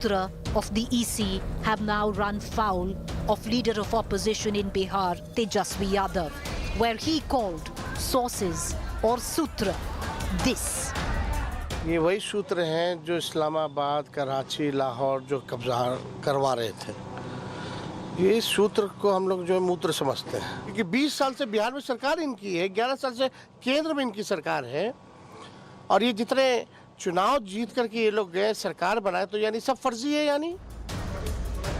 Sutra of the EC have now run foul of leader of opposition in Bihar, Tejashwi Yadav, where he called sources or Sutra this. ये वही सूत्र हैं जो इस्लामाबाद, कराची, लाहौर जो कब्जा करवा रहे थे। ये इस सूत्र को हम लोग जो है मूत्र समझते हैं, क्योंकि 20 साल से बिहार में सरकार इनकी है, 11 साल से केंद्र में इनकी सरकार है, और ये जितने चुनाव जीत करके ये लोग गए सरकार बनाए, तो यानी सब फर्जी है यानी।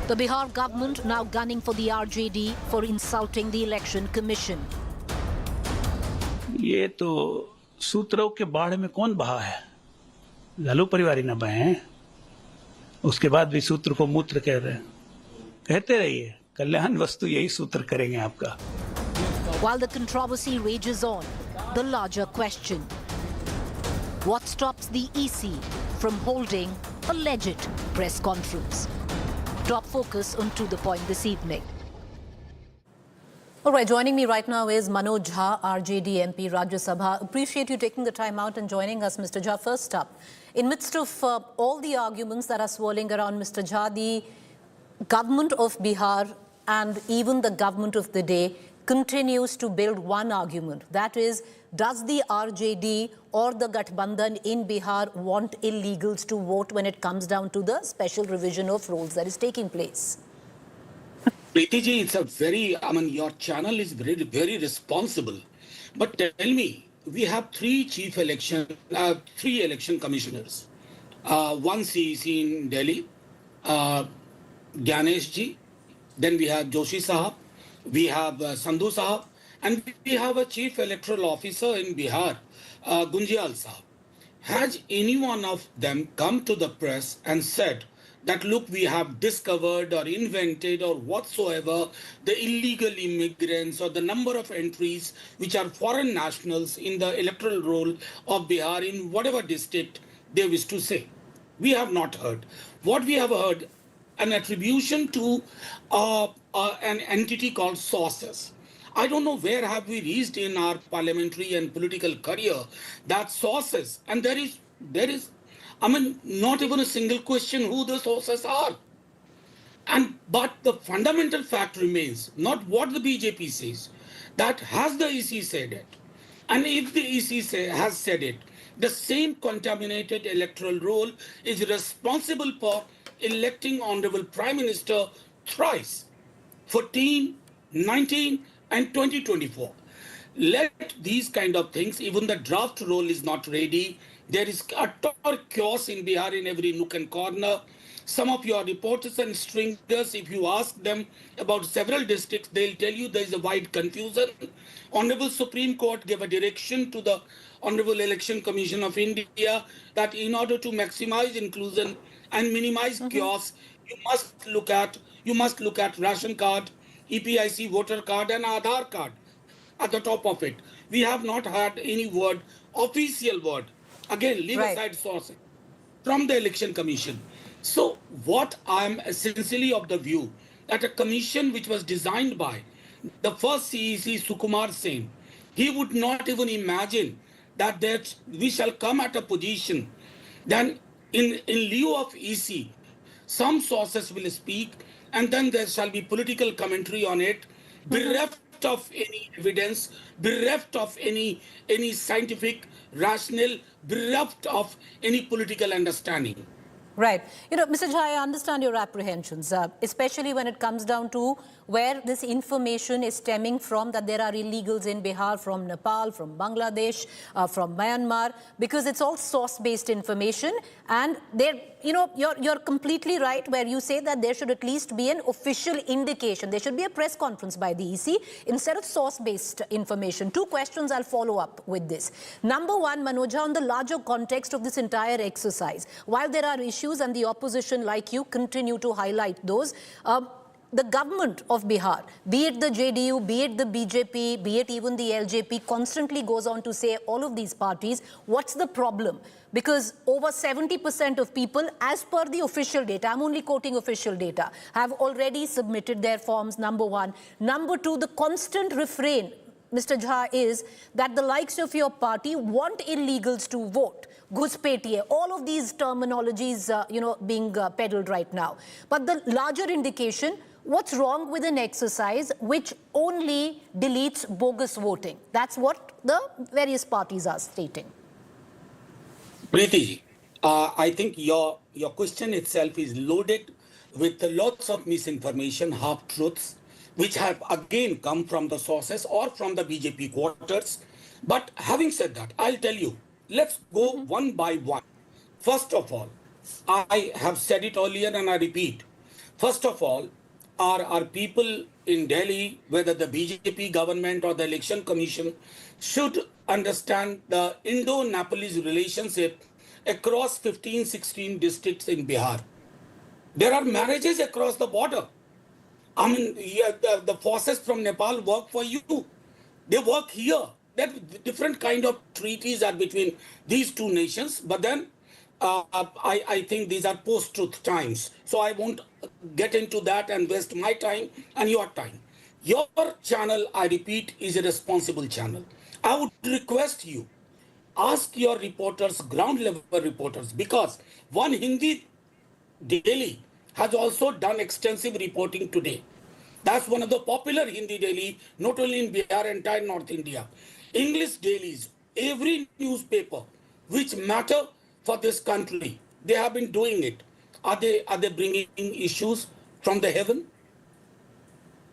The Bihar government now gunning for the RJD for insulting the election commission. ये तो सूत्रों के बाढ़ में कौन बहा है? लालू परिवार ही न बहे हैं। उसके बाद भी सूत्र को मूत्र कह रहे हैं। कहते रहिए, कल्याण वस्तु यही सूत्र करेंगे आपका। While the controversy rages on, the larger question: what stops the EC from holding a legit press conference? Top focus on To The Point this evening. All right, joining me right now is Manoj Jha, RJD MP, Rajya Sabha. Appreciate you taking the time out and joining us, Mr. Jha. First up, in midst of all the arguments that are swirling around, Mr. Jha, the government of Bihar and even the government of the day continues to build one argument. That is, does the RJD or the Gathbandhan in Bihar want illegals to vote when it comes down to the special revision of rules that is taking place? Preeti ji, it's a very, your channel is very responsible. But tell me, we have three election commissioners. One CEC in Delhi, Ganesh ji, then we have Joshi Sahab, we have Sandhu Sahab, and we have a chief electoral officer in Bihar, Gunjal Sahab. Has any one of them come to the press and said that, look, we have discovered or invented or whatsoever the illegal immigrants or the number of entries which are foreign nationals in the electoral roll of Bihar in whatever district they wish to say? We have not heard. What we have heard, an attribution to an entity called sources. I don't know where have we reached in our parliamentary and political career that sources, and there is not even a single question who the sources are. But the fundamental fact remains, not what the BJP says, that has the EC said it. And if the EC has said it, the same contaminated electoral roll is responsible for electing Honorable Prime Minister thrice, 14, 19, and 2024. Let these kind of things, even the draft roll is not ready. There is utter chaos in Bihar in every nook and corner. Some of your reporters and stringers, if you ask them about several districts, they'll tell you there is a wide confusion. Honorable Supreme Court gave a direction to the Honorable Election Commission of India that in order to maximize inclusion and minimize chaos, you must look at ration card, EPIC voter card, and Aadhaar card at the top of it. We have not had any word, official word. Again, leave aside sources from the Election Commission. So what I am essentially of the view that a commission which was designed by the first CEC, Sukumar Sen, he would not even imagine that we shall come at a position then in lieu of EC, some sources will speak and then there shall be political commentary on it, bereft of any evidence, bereft of any scientific rationale, bereft of any political understanding. Right. Mr. Jha, I understand your apprehensions, especially when it comes down to where this information is stemming from, that there are illegals in Bihar from Nepal, from Bangladesh, from Myanmar, because it's all source-based information. And you're completely right where you say that there should at least be an official indication. There should be a press conference by the EC instead of source-based information. Two questions I'll follow up with this. Number one, Manoj Jha, on the larger context of this entire exercise, while there are issues and the opposition like you continue to highlight those, the government of Bihar, be it the JDU, be it the BJP, be it even the LJP, constantly goes on to say, all of these parties, what's the problem? Because over 70% of people, as per the official data, I'm only quoting official data, have already submitted their forms, number one. Number two, the constant refrain Mr. Jha, is that the likes of your party want illegals to vote. Ghuspetiye, all of these terminologies, being peddled right now. But the larger indication, what's wrong with an exercise which only deletes bogus voting? That's what the various parties are stating. Preeti ji, I think your question itself is loaded with lots of misinformation, half-truths, which have again come from the sources or from the BJP quarters. But having said that, I'll tell you, let's go one by one. First of all, I have said it earlier and I repeat. First of all, our people in Delhi, whether the BJP government or the Election Commission, should understand the Indo-Nepalese relationship across 15, 16 districts in Bihar. There are marriages across the border. I mean, the forces from Nepal work for you. They work here. That different kind of treaties are between these two nations. But then I think these are post-truth times. So I won't get into that and waste my time and your time. Your channel, I repeat, is a responsible channel. I would request you, ask your reporters, ground level reporters, because one Hindi daily has also done extensive reporting today. That's one of the popular Hindi daily, not only in Bihar, entire North India. English dailies, every newspaper which matter for this country, they have been doing it. Are they bringing issues from the heaven?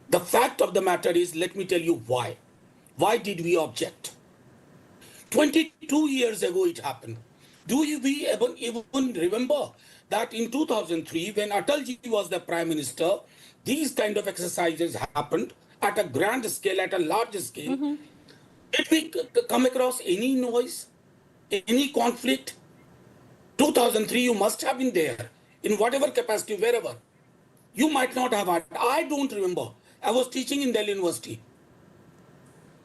The fact of the matter is, let me tell you why. Why did we object? 22 years ago it happened. Do we even remember that in 2003, when Atalji was the Prime Minister, these kind of exercises happened at a grand scale, at a large scale? Did we come across any noise, any conflict? 2003, you must have been there, in whatever capacity, wherever. You might not have had. I don't remember. I was teaching in Delhi University.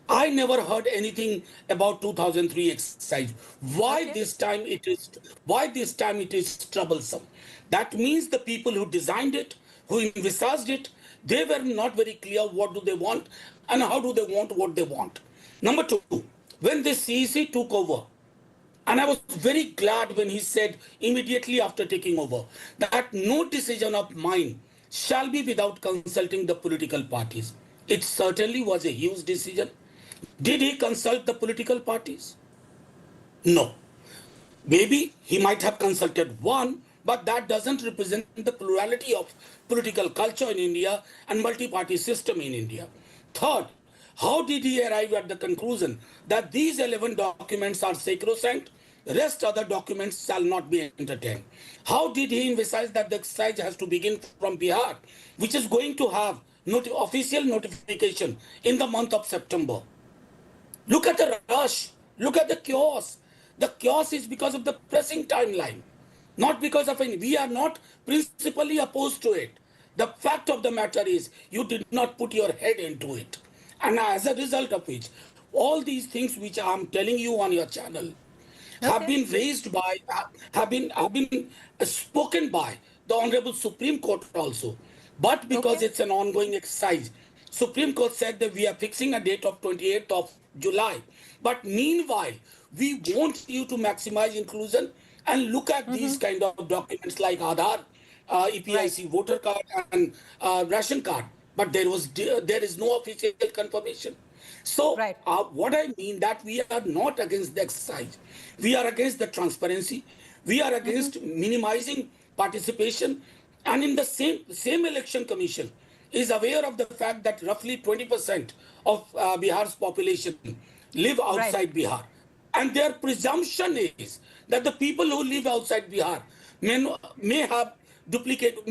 I never heard anything about 2003 exercise. Why this time it is troublesome? That means the people who designed it, who envisaged it, they were not very clear what do they want and how do they want what they want. Number two, when the CEC took over, and I was very glad when he said immediately after taking over that no decision of mine shall be without consulting the political parties. It certainly was a huge decision. Did he consult the political parties? No. Maybe he might have consulted one, but that doesn't represent the plurality of political culture in India and multi-party system in India. Third, how did he arrive at the conclusion that these 11 documents are sacrosanct, rest other documents shall not be entertained? How did he envisage that the exercise has to begin from Bihar, which is going to have official notification in the month of September? Look at the rush. Look at the chaos. The chaos is because of the pressing timeline, not because of any. We are not principally opposed to it. The fact of the matter is you did not put your head into it. And as a result of which, all these things which I'm telling you on your channel have been raised by, have been spoken by the Honorable Supreme Court also. But because it's an ongoing exercise, Supreme Court said that we are fixing a date of 28th of July. But meanwhile, we want you to maximize inclusion and look at these kind of documents like Aadhaar, EPIC voter card and ration card. But there is no official confirmation. So what I mean that we are not against the exercise. We are against the transparency. We are against minimizing participation. And in the same election commission is aware of the fact that roughly 20% of Bihar's population live outside Bihar. And their presumption is that the people who live outside Bihar may have duplicate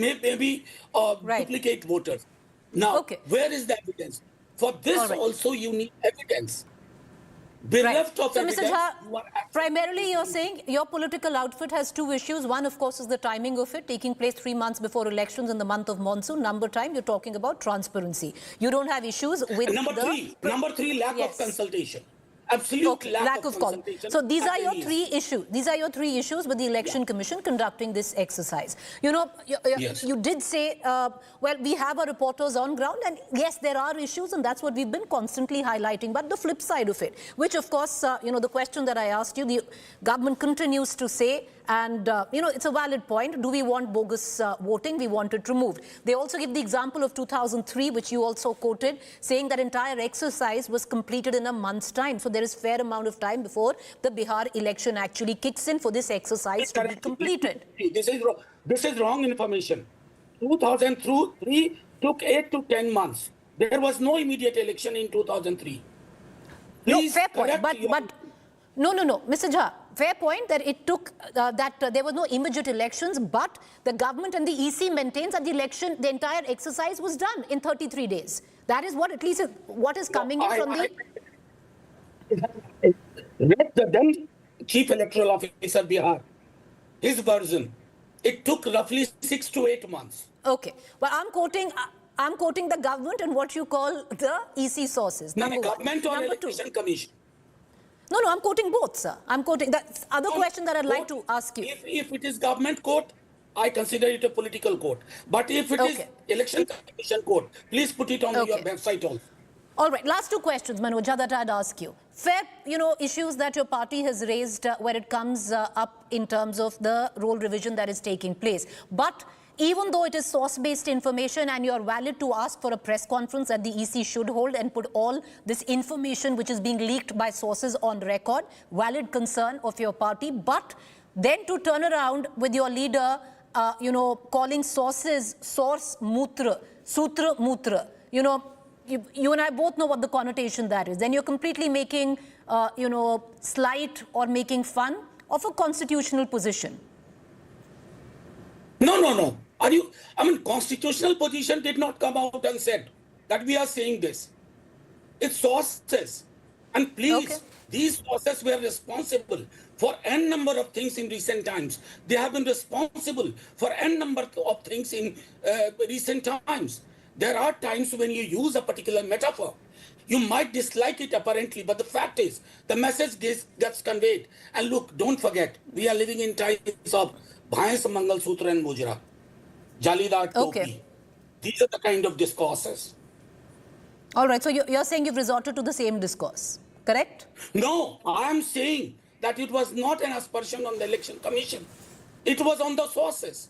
voters. Now, where is the evidence? For this also you need evidence. Bereft of evidence, Mr. Jha, primarily you're saying your political outfit has two issues. One, of course, is the timing of it, taking place 3 months before elections in the month of monsoon. Number time, you're talking about transparency. You don't have issues with Number three, lack of consultation. absolute lack of concentration. So these are your Yes. three issues. These are your three issues with the Election Commission conducting this exercise. You know, Yes. you did say, well, we have our reporters on ground, and yes, there are issues, and that's what we've been constantly highlighting. But the flip side of it, which of course, you know, the question that I asked you, the government continues to say, and, you know, it's a valid point. Do we want bogus voting? We want it removed. They also give the example of 2003, which you also quoted, saying that entire exercise was completed in a month's time. So there is fair amount of time before the Bihar election actually kicks in for this exercise to be completed. This is wrong information. 2003 took 8 to 10 months. There was no immediate election in 2003. Please no, fair point. correct your- No, Mr. Jha, fair point that it took, there were no immediate elections, but the government and the EC maintains that the election, the entire exercise was done in 33 days. That is what at least what is coming in from the... Let the then Chief Electoral Officer Bihar, his version. It took roughly 6 to 8 months. Okay, well, I'm quoting the government and what you call the EC sources. No, Number one. government or Number two. election commission. No, I'm quoting both, sir. I'm quoting that other question that I'd like to ask you. If it is government court, I consider it a political court. But if it is Okay. election commission court, please put it on your Okay. website also. All right, last two questions, Manoj, that I'd ask you. Fair, you know, issues that your party has raised where it comes up in terms of the role revision that is taking place. But even though it is source-based information and you're valid to ask for a press conference that the EC should hold and put all this information which is being leaked by sources on record, valid concern of your party, but then to turn around with your leader, you know, calling sources Sutra-Mutra, you know, you and I both know what the connotation that is. Then you're completely making, you know, slight or making fun of a constitutional position. No. Constitutional position did not come out and said that we are saying this. It's sources. And please, Okay. these sources were responsible for n number of things in recent times. They have been responsible for n number of things in recent times. There are times when you use a particular metaphor. You might dislike it apparently, but the fact is, the message gets conveyed. And look, don't forget, we are living in times of Bhais, Mangal Sutra and Mujra, Jalidar Topi. Okay. These are the kind of discourses. All right, so you're saying you've resorted to the same discourse, correct? No, I am saying that it was not an aspersion on the Election Commission. It was on the sources.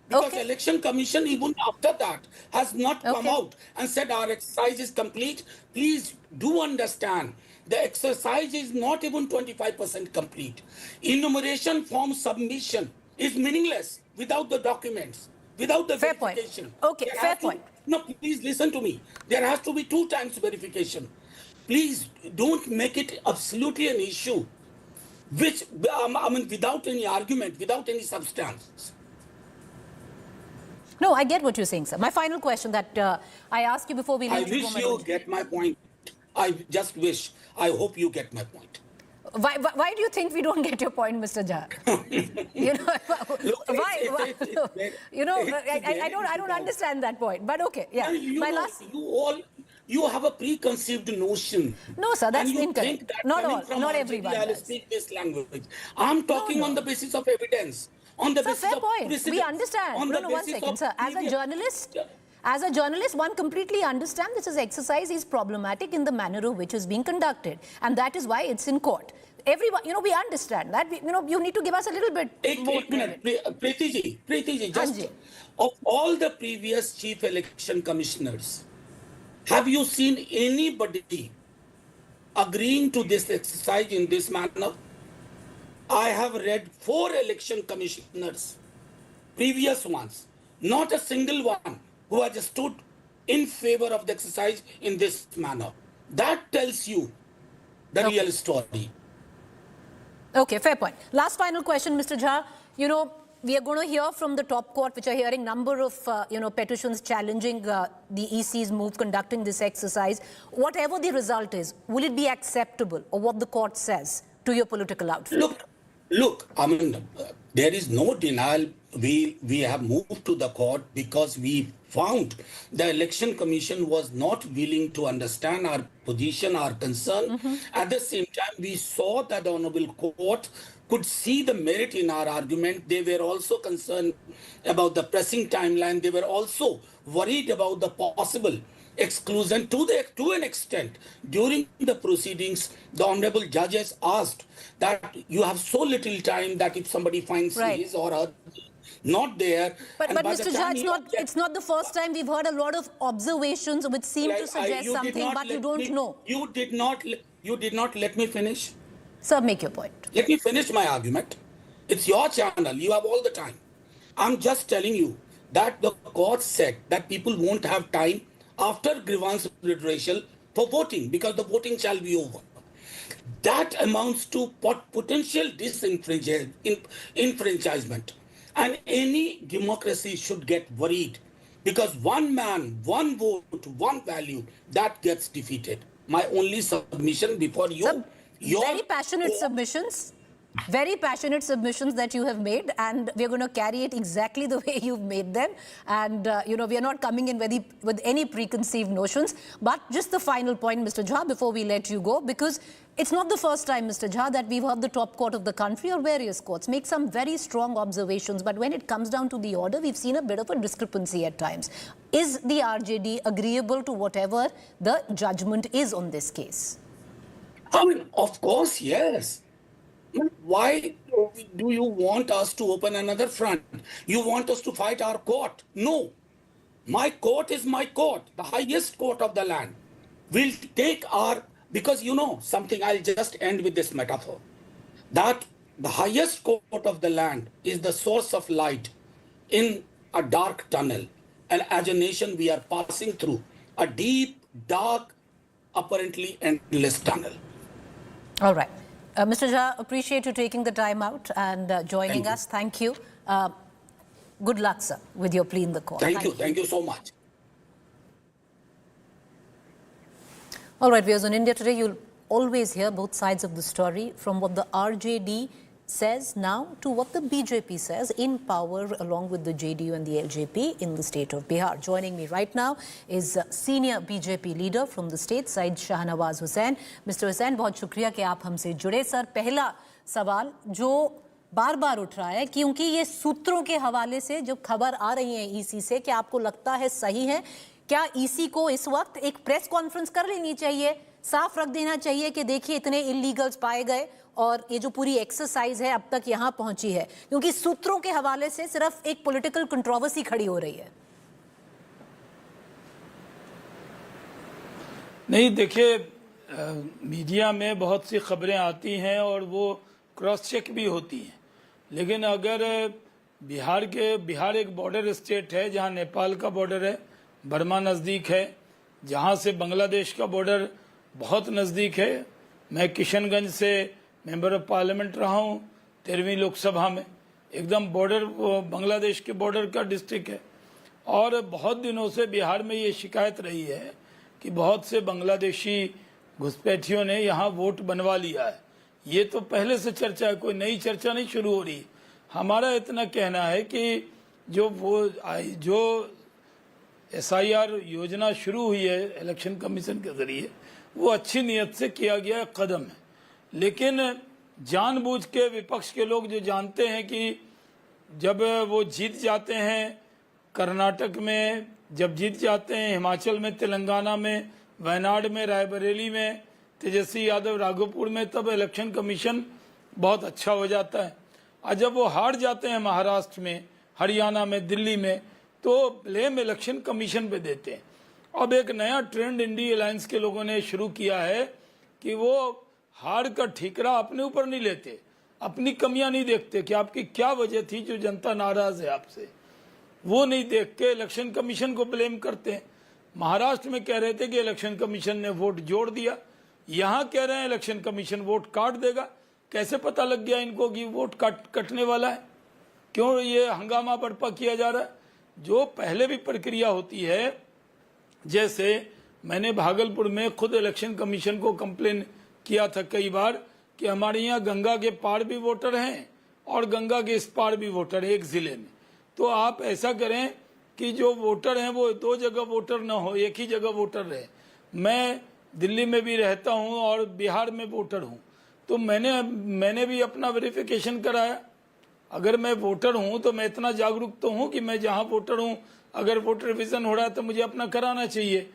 Because Okay. Election Commission, even after that, has not come Okay. out and said our exercise is complete. Please do understand, the exercise is not even 25% complete. Enumeration form submission is meaningless without the documents, without the Fair point. verification. Okay, There fair has to- point. No, please listen to me. There has to be 2 times verification. Please don't make it absolutely an issue, which, without any argument, without any substance. No, I get what you're saying, sir. My final question that I asked you before we I leave. wish you get my point. I just wish. I hope you get my point. Why do you think we don't get your point, Mr. Jha? You know, Look, why? You know, I don't very understand that point. But okay, yeah. My last. You have a preconceived notion. No, sir, that's and you incorrect. think that Not coming all, from not RJD, everyone I'll does. speak this language. I'm talking on the basis of evidence. On the Sir, basis fair of point. We precedent, understand. on the One basis second, of sir. As a journalist, one completely understands this exercise is problematic in the manner of which is being conducted, and that is why it's in court. Everyone, you know, we understand that. You need to give us a little bit more एक minute, Preeti ji, just Hanji. of all the previous chief election commissioners, have you seen anybody agreeing to this exercise in this manner? I have read 4 election commissioners, previous ones, not a single one who has stood in favor of the exercise in this manner. That tells you the real story. Okay, fair point. Last final question, Mr. Jha. You know, we are going to hear from the top court, which are hearing number of, petitions challenging the EC's move conducting this exercise. Whatever the result is, will it be acceptable or what the court says to your political outfit? Look, There is no denial. We have moved to the court because we found the election commission was not willing to understand our position, our concern. At the same time, we saw that the honorable court could see the merit in our argument. They were also concerned about the pressing timeline. They were also worried about the possible exclusion to an extent. During the proceedings, the honorable judges asked that you have so little time that if somebody finds his or her not there. But Mr. Jha, it's not the first time we've heard a lot of observations which seem to suggest something, but you don't know. You did not let me finish. Sir, make your point. Let me finish my argument. It's your channel. You have all the time. I'm just telling you that the court said that people won't have time after grievance redressal for voting because the voting shall be over. That amounts to potential disenfranchisement. And any democracy should get worried because one man, one vote, one value, that gets defeated. My only submission before you. Sir, very passionate submissions. Very passionate submissions that you have made, and we're going to carry it exactly the way you've made them. And, we are not coming in with any preconceived notions. But just the final point, Mr. Jha, before we let you go, because it's not the first time, Mr. Jha, that we've heard the top court of the country or various courts make some very strong observations. But when it comes down to the order, we've seen a bit of a discrepancy at times. Is the RJD agreeable to whatever the judgment is on this case? I mean, of course, yes. Why do you want us to open another front? You want us to fight our court? No. My court is my court, the highest court of the land. We'll take our, because something, I'll just end with this metaphor, that the highest court of the land is the source of light in a dark tunnel. And as a nation, we are passing through a deep, dark, apparently endless tunnel. All right. Mr. Jha, appreciate you taking the time out and joining us. Thank you. Good luck, sir, with your plea in the court. Thank you. Thank you so much. All right, viewers, on India Today, you'll always hear both sides of the story, from what the RJD says now to what the BJP says in power along with the JDU and the LJP in the state of Bihar. Joining me right now is senior BJP leader from the state side, Shahnawaz Hussain. Mr. Hussain, बहुत शुक्रिया कि आप हमसे जुड़े. Sir, पहला सवाल जो बार बार उठ रहा है, क्योंकि ये सूत्रों के हवाले से जब खबर आ रही है ईसी से, क्या आपको लगता है सही है? क्या ईसी को इस वक्त एक प्रेस कॉन्फ्रेंस कर लेनी चाहिए, साफ रख देना चाहिए कि देखिए इतने इलीगल्स पाए गए और ये जो पूरी एक्सरसाइज है अब तक यहाँ पहुंची है, क्योंकि सूत्रों के हवाले से सिर्फ एक पॉलिटिकल कंट्रोवर्सी खड़ी हो रही है? नहीं, देखिए, मीडिया में बहुत सी खबरें आती हैं और वो क्रॉस चेक भी होती हैं, लेकिन अगर बिहार एक बॉर्डर स्टेट है जहां नेपाल का बॉर्डर है, बर्मा नज़दीक है, जहां से बांग्लादेश का बॉर्डर बहुत नज़दीक है. मैं किशनगंज से मेंबर ऑफ पार्लियामेंट रहा हूँ 13वीं लोकसभा में. एकदम बॉर्डर, बांग्लादेश के बॉर्डर का डिस्ट्रिक्ट है. और बहुत दिनों से बिहार में ये शिकायत रही है कि बहुत से बांग्लादेशी घुसपैठियों ने यहाँ वोट बनवा लिया है. ये तो पहले से चर्चा है, कोई नई चर्चा नहीं शुरू हो रही. हमारा इतना कहना है कि जो SIR योजना शुरू हुई है इलेक्शन कमीशन के जरिए, वो अच्छी नीयत से किया गया कदम है, लेकिन जानबूझ के विपक्ष के लोग जो जानते हैं कि जब वो जीत जाते हैं कर्नाटक में, जब जीत जाते हैं हिमाचल में, तेलंगाना में, वायनाड में, रायबरेली में, तेजस्वी यादव राघोपुर में, तब इलेक्शन कमीशन बहुत अच्छा हो जाता है. और जब वो हार जाते हैं महाराष्ट्र में, हरियाणा में, दिल्ली में, तो ब्लेम इलेक्शन कमीशन पे देते हैं. अब एक नया ट्रेंड इंडी अलायंस के लोगों ने शुरू किया है कि वो हार का ठीकरा अपने ऊपर नहीं लेते, अपनी कमियां नहीं देखते कि आपकी क्या वजह थी जो जनता नाराज है आपसे, वो नहीं देख के इलेक्शन कमीशन को ब्लेम करते हैं. महाराष्ट्र में कह रहे थे कि इलेक्शन कमीशन ने वोट जोड़ दिया, यहाँ कह रहे हैं इलेक्शन कमीशन वोट काट देगा. कैसे पता लग गया इनको कि वोट कटने वाला है? क्यों ये हंगामा बर्पा किया जा रहा है? जो पहले भी प्रक्रिया होती है, जैसे मैंने भागलपुर में खुद इलेक्शन कमीशन को कंप्लेन किया था कई बार कि हमारे यहाँ गंगा के पार भी वोटर हैं और गंगा के इस पार भी वोटर है एक जिले में। तो आप ऐसा करें कि जो वोटर हैं वो 2 जगह वोटर ना हो, एक ही जगह वोटर रहे। मैं दिल्ली में भी रहता हूं और बिहार में वोटर हूं, तो मैंने भी अपना वेरिफिकेशन कराया। अगर मैं वोटर हूं तो मैं इतना जागरूक तो हूं कि मैं जहां वोटर हूं अगर वोटर रिविजन हो रहा है तो मुझे अपना कराना चाहिए।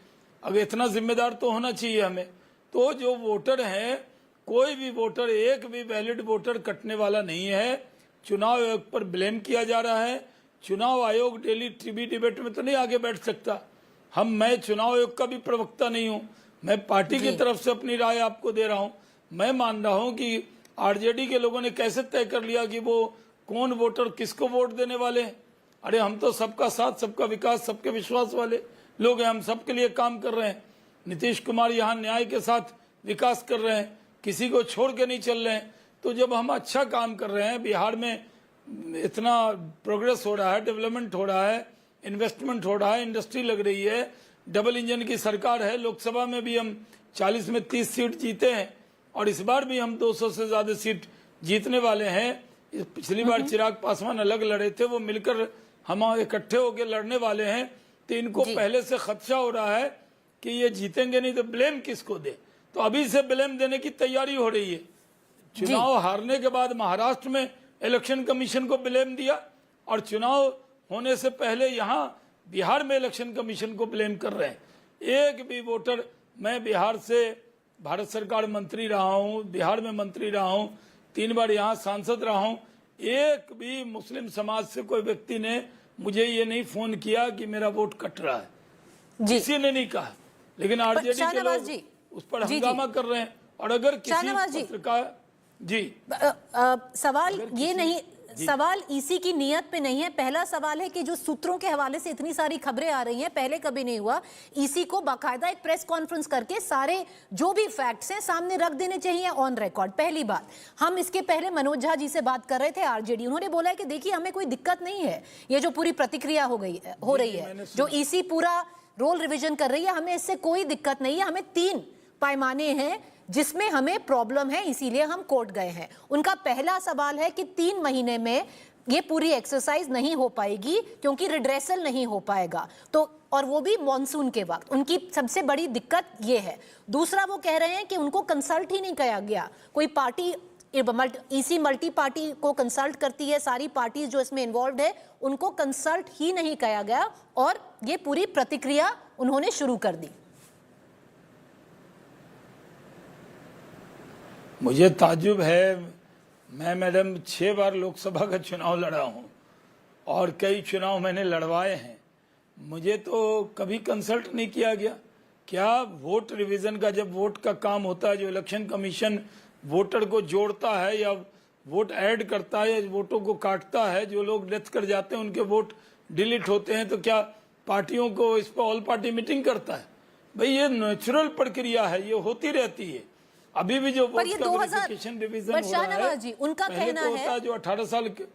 अगर इतना जिम्मेदार तो होना चाहिए हमें। तो जो वोटर हैं, कोई भी वोटर, एक भी वैलिड वोटर कटने वाला नहीं है। चुनाव आयोग पर ब्लेम किया जा रहा है। चुनाव आयोग डेली टीवी डिबेट में तो नहीं आगे बैठ सकता। मैं चुनाव आयोग का भी प्रवक्ता नहीं हूं, मैं पार्टी की तरफ से अपनी राय आपको दे रहा हूं। मैं मान रहा हूं कि आरजेडी के लोगों ने कैसे तय कर लिया कि वो कौन वोटर किसको वोट देने वाले हैं। अरे हम तो सबका साथ, सबका विकास, सबके विश्वास वाले लोग हैं, हम सबके लिए काम कर रहे हैं। नीतीश कुमार यहाँ न्याय के साथ विकास कर रहे हैं, किसी को छोड़ के नहीं चल रहे हैं। तो जब हम अच्छा काम कर रहे हैं, बिहार में इतना प्रोग्रेस हो रहा है, डेवलपमेंट हो रहा है, इन्वेस्टमेंट हो रहा है, इंडस्ट्री लग रही है, डबल इंजन की सरकार है, लोकसभा में भी हम 40 में 30 सीट जीते हैं और इस बार भी हम 200 से ज्यादा सीट जीतने वाले हैं। पिछली बार चिराग पासवान अलग लड़े थे, वो मिलकर हम इकट्ठे होकर लड़ने वाले हैं। तो इनको पहले से खदशा हो रहा है कि ये जीतेंगे नहीं तो ब्लेम किसको दे। तो अभी से ब्लेम देने की तैयारी हो रही है। चुनाव हारने के बाद महाराष्ट्र में इलेक्शन कमीशन को ब्लेम दिया और चुनाव होने से पहले यहाँ बिहार में इलेक्शन कमीशन को ब्लेम कर रहे हैं। एक भी वोटर, मैं बिहार से भारत सरकार मंत्री रहा हूँ, बिहार में मंत्री रहा हूँ, 3 बार यहाँ सांसद रहा हूँ, एक भी मुस्लिम समाज से कोई व्यक्ति ने मुझे ये नहीं फोन किया कि मेरा वोट कट रहा है, किसी ने नहीं कहा। लेकिन आरजेडी के लोग उस पर हंगामा कर रहे हैं। और अगर किसी पत्रकार सवाल ये नहीं, सवाल ईसी की नियत पे नहीं है। पहला सवाल है कि जो सूत्रों के हवाले से इतनी सारी खबरें आ रही हैं, पहले कभी नहीं हुआ। ईसी को बाकायदा एक प्रेस कॉन्फ्रेंस करके सारे जो भी फैक्ट्स हैं सामने रख देने चाहिए ऑन रिकॉर्ड। पहली बात, हम इसके पहले मनोज झा जी से बात कर रहे थे आरजेडी, उन्होंने बोला है कि देखिए हमें कोई दिक्कत नहीं है, ये जो पूरी प्रतिक्रिया हो रही है, जो ईसी पूरा रोल रिविजन कर रही है, हमें इससे कोई दिक्कत नहीं है। हमें 3 पैमाने हैं जिसमें हमें प्रॉब्लम है, इसीलिए हम कोर्ट गए हैं। उनका पहला सवाल है कि 3 महीने में ये पूरी एक्सरसाइज नहीं हो पाएगी क्योंकि रिड्रेसल नहीं हो पाएगा, तो और वो भी मॉनसून के वक्त। उनकी सबसे बड़ी दिक्कत ये है। दूसरा, वो कह रहे हैं कि उनको कंसल्ट ही नहीं किया गया। कोई पार्टी, ईसी मल्टी पार्टी को कंसल्ट करती है, सारी पार्टीज जो इसमें इन्वॉल्व है उनको कंसल्ट ही नहीं किया गया और ये पूरी प्रतिक्रिया उन्होंने शुरू कर दी। मुझे ताज्जुब है, मैं मैडम 6 बार लोकसभा का चुनाव लड़ा हूं और कई चुनाव मैंने लड़वाए हैं, मुझे तो कभी कंसल्ट नहीं किया गया। क्या वोट रिवीजन का जब वोट का काम होता है, जो इलेक्शन कमीशन वोटर को जोड़ता है या वोट ऐड करता है या वोटों को काटता है, जो लोग डेथ कर जाते हैं उनके वोट डिलीट होते हैं, तो क्या पार्टियों को इस पर ऑल पार्टी मीटिंग करता है? भाई ये नेचुरल प्रक्रिया है, ये होती रहती है। अभी भी जो वोट का वेरिफिकेशन डिवीजन हो रहा है, जी, उनका कहना है जो 18 साल के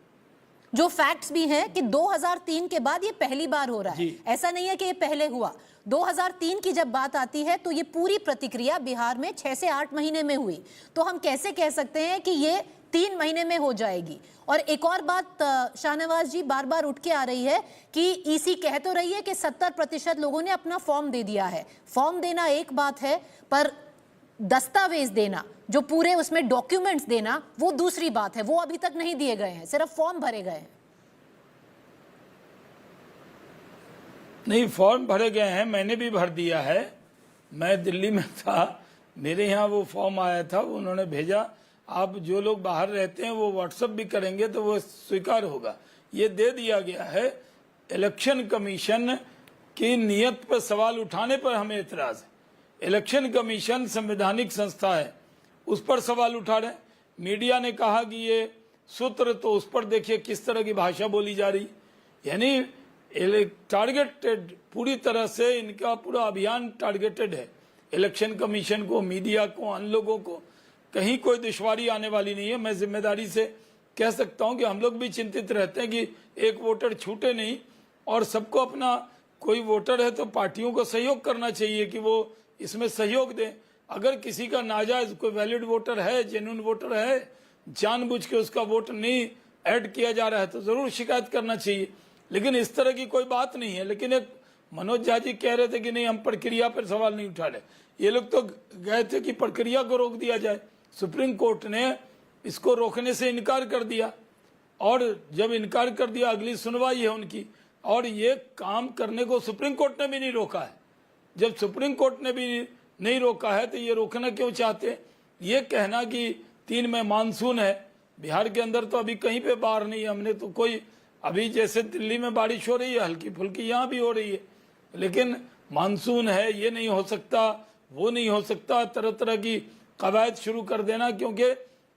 जो फैक्ट्स भी हैं कि 2003 के बाद ये पहली बार हो रहा है, ऐसा नहीं है कि ये पहले हुआ। 2003 की जब बात आती है तो ये पूरी प्रतिक्रिया बिहार में 6 से 8 महीने में हुई, तो हम कैसे कह सकते हैं कि ये 3 महीने में हो जाएगी। और एक और बात शाहनवाज जी बार बार उठ के आ रही है कि ईसी कह तो रही है कि 70% लोगों ने अपना फॉर्म दे दिया है। फॉर्म देना एक बात है, पर दस्तावेज देना, जो पूरे उसमें डॉक्यूमेंट्स देना, वो दूसरी बात है। वो अभी तक नहीं दिए गए हैं, सिर्फ फॉर्म भरे गए हैं। नहीं, फॉर्म भरे गए हैं, मैंने भी भर दिया है। मैं दिल्ली में था, मेरे यहाँ वो फॉर्म आया था, उन्होंने भेजा। आप जो लोग बाहर रहते हैं वो व्हाट्सएप भी करेंगे तो वो स्वीकार होगा। ये दे दिया गया है। इलेक्शन कमीशन की नियत पर सवाल उठाने पर हमें एतराज है। इलेक्शन कमीशन संवैधानिक संस्था है, उस पर सवाल उठा रहे हैं। मीडिया ने कहा कि ये सूत्र, तो उस पर देखिए किस तरह की भाषा बोली जा रही, यानी टारगेटेड, पूरी तरह से इनका पूरा अभियान टारगेटेड है। इलेक्शन कमीशन को, मीडिया को, अन्य लोगों को कहीं कोई दुश्वारी आने वाली नहीं है। मैं जिम्मेदारी से कह सकता हूं कि हम लोग भी चिंतित रहते हैं कि एक वोटर छूटे नहीं, और सबको अपना, कोई वोटर है तो पार्टियों को सहयोग करना चाहिए कि वो इसमें सहयोग दें। अगर किसी का नाजायज कोई वैलिड वोटर है, जेन्युइन वोटर है, जानबूझ के उसका वोट नहीं ऐड किया जा रहा है तो जरूर शिकायत करना चाहिए, लेकिन इस तरह की कोई बात नहीं है। लेकिन एक मनोज झा जी कह रहे थे कि नहीं हम प्रक्रिया पर सवाल नहीं उठा रहे, ये लोग तो गए थे कि प्रक्रिया को रोक दिया जाए। सुप्रीम कोर्ट ने इसको रोकने से इनकार कर दिया, और जब इनकार कर दिया अगली सुनवाई है उनकी, और ये काम करने को सुप्रीम कोर्ट ने भी नहीं रोका है। जब सुप्रीम कोर्ट ने भी नहीं रोका है तो ये रोकना क्यों चाहते? ये कहना कि 3 में मानसून है, बिहार के अंदर तो अभी कहीं पे बाढ़ नहीं है, हमने तो कोई, अभी जैसे दिल्ली में बारिश हो रही है हल्की फुल्की, यहाँ भी हो रही है, लेकिन मानसून है, ये नहीं हो सकता, वो नहीं हो सकता, तरह तरह की कवायद शुरू कर देना। क्योंकि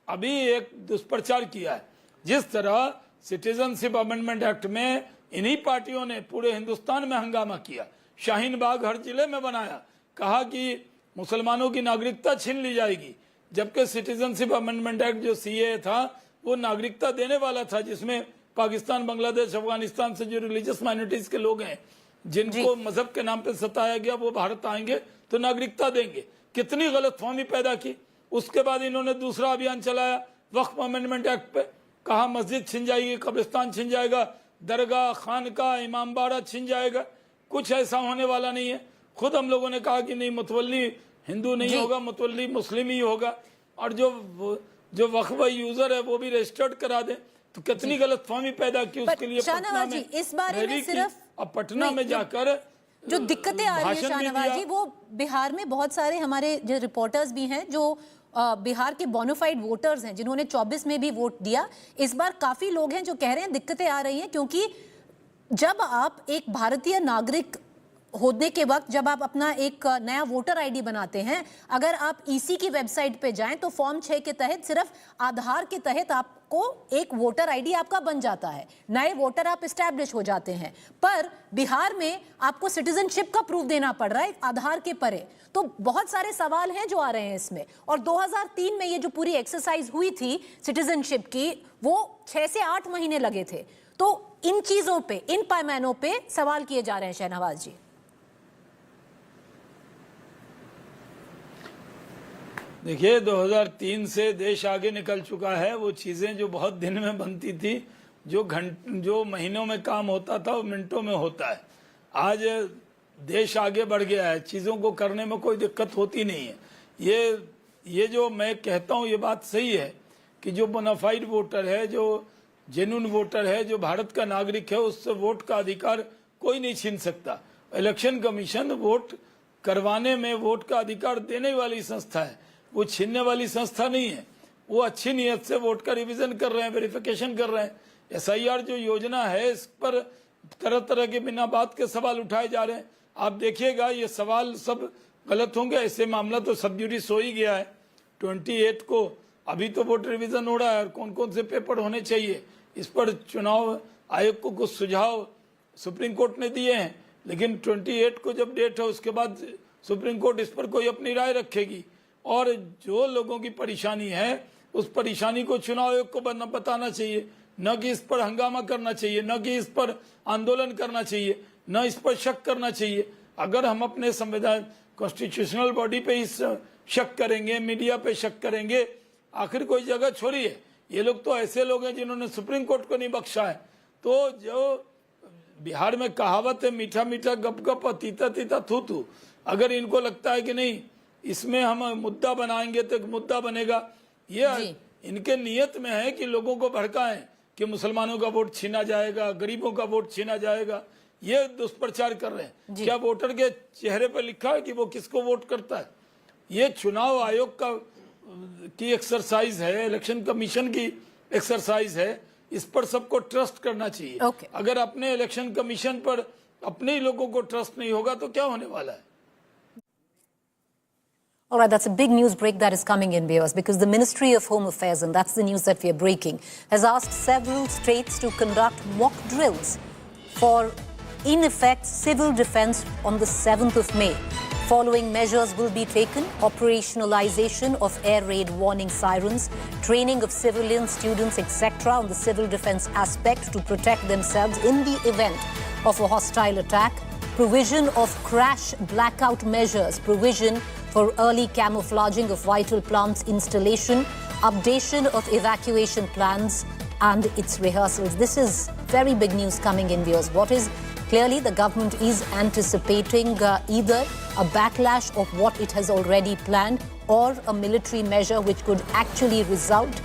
अभी एक दुष्प्रचार किया है, जिस तरह सिटीजनशिप अमेंडमेंट एक्ट में इन्हीं पार्टियों ने पूरे हिंदुस्तान में हंगामा किया, शाहीन बाग हर जिले में बनाया, कहा कि मुसलमानों की नागरिकता छीन ली जाएगी, जबकि सिटीजनशिप अमेंडमेंट एक्ट जो सीए था वो नागरिकता देने वाला था, जिसमें पाकिस्तान, बांग्लादेश, अफगानिस्तान से जो रिलीजियस माइनॉरिटीज के लोग हैं जिनको मजहब के नाम पे सताया गया, वो भारत आएंगे तो नागरिकता देंगे। कितनी गलतफहमी पैदा की। उसके बाद इन्होंने दूसरा अभियान चलाया वक्फ अमेंडमेंट एक्ट पे, कहा मस्जिद छिन जाएगी, कब्रिस्तान छिन जाएगा, दरगाह, खानका, इमामबाड़ा छिन जाएगा। कुछ ऐसा होने वाला नहीं है। खुद हम लोगों ने कहा कि नहीं, मुतवल्ली हिंदू नहीं होगा, मुतवल्ली मुस्लिम ही होगा, और जो वक्फ यूजर है वो भी रजिस्टर्ड करा दे। तो कितनी गलतफहमी पैदा की उसके लिए पटना में इस बारे में सिर्फ अब पटना में जाकर जो दिक्कतें आ रही है शाहनवाज जी, वो बिहार में बहुत सारे हमारे जो रिपोर्टर्स भी हैं जो बिहार के बोनाफाइड वोटर्स हैं जिन्होंने 24 में भी वोट दिया, इस बार काफी लोग हैं जो कह रहे हैं दिक्कतें आ रही हैं, क्योंकि जब आप एक भारतीय नागरिक होने के वक्त जब आप अपना एक नया वोटर आईडी बनाते हैं, अगर आप ईसी की वेबसाइट पे जाएं तो फॉर्म 6 के तहत सिर्फ आधार के तहत आपको एक वोटर आईडी आपका बन जाता है, नए वोटर आप एस्टैब्लिश हो जाते हैं। पर बिहार में आपको सिटीजनशिप का प्रूफ देना पड़ रहा है आधार के परे। तो बहुत सारे सवाल हैं जो आ रहे हैं इसमें। और 2003 में ये जो पूरी एक्सरसाइज हुई थी सिटीजनशिप की, वो 6 से 8 महीने लगे थे। तो इन चीजों पे, इन पैमानों पे सवाल किए जा रहे हैं शाहनवाज जी। देखिए 2003 से देश आगे निकल चुका है। वो चीज़ें जो बहुत दिन में बनती थी, जो महीनों में काम होता था, वो मिनटों में होता है। आज देश आगे बढ़ गया है, चीज़ों को करने में कोई दिक्कत होती नहीं है। ये जो मैं कहता हूँ ये बात सही है कि जो बोनाफाइड वोटर है, जो जेन्युइन वोटर है, जो भारत का नागरिक है, उससे वोट का अधिकार कोई नहीं छीन सकता। इलेक्शन कमीशन वोट करवाने में वोट का अधिकार देने वाली संस्था है, वो छीनने वाली संस्था नहीं है। वो अच्छी नीयत से वोट का रिवीजन कर रहे हैं, वेरिफिकेशन कर रहे हैं। एसआईआर जो योजना है, इस पर तरह तरह के बिना बात के सवाल उठाए जा रहे हैं। आप देखिएगा ये सवाल सब गलत होंगे। ऐसे मामला तो सब जुडिस हो ही गया है 28 को। अभी तो वोट रिवीजन हो रहा है और कौन कौन से पेपर होने चाहिए, इस पर चुनाव आयोग को कुछ सुझाव सुप्रीम कोर्ट ने दिए हैं। लेकिन 28 को जब डेट है, उसके बाद सुप्रीम कोर्ट इस पर कोई अपनी राय रखेगी। और जो लोगों की परेशानी है, उस परेशानी को चुनाव आयोग को बताना चाहिए, न कि इस पर हंगामा करना चाहिए, न कि इस पर आंदोलन करना चाहिए, न इस पर शक करना चाहिए। अगर हम अपने संविधान कॉन्स्टिट्यूशनल बॉडी पे इस शक करेंगे, मीडिया पे शक करेंगे, आखिर कोई जगह छोड़िए। ये लोग तो ऐसे लोग हैं जिन्होंने सुप्रीम कोर्ट को नहीं बख्शा है। तो जो बिहार में कहावत है, मीठा मीठा गप गप और तीता तीता थू थू, अगर इनको लगता है कि नहीं इसमें हम मुद्दा बनाएंगे तो मुद्दा बनेगा, ये इनके नियत में है कि लोगों को भड़काएं कि मुसलमानों का वोट छीना जाएगा, गरीबों का वोट छीना जाएगा। ये दुष्प्रचार कर रहे हैं। क्या वोटर के चेहरे पर लिखा है कि वो किसको वोट करता है? ये चुनाव आयोग की एक्सरसाइज है, इलेक्शन कमीशन की एक्सरसाइज है। इस पर सबको ट्रस्ट करना चाहिए। अगर अपने इलेक्शन कमीशन पर अपने ही लोगों को ट्रस्ट नहीं होगा तो क्या होने वाला है? All right, that's a big news break that is coming in, viewers, because the Ministry of Home Affairs, and that's the news that we are breaking, has asked several states to conduct mock drills for, in effect, civil defense on the 7th of May. Following measures will be taken: operationalization of air raid warning sirens, training of civilian students, etc., on the civil defense aspect to protect themselves in the event of a hostile attack, provision of crash blackout measures, provision for early camouflaging of vital plants installation, updation of evacuation plans, and its rehearsals. This is very big news coming in, viewers. What is clearly the government is anticipating either a backlash of what it has already planned or a military measure which could actually result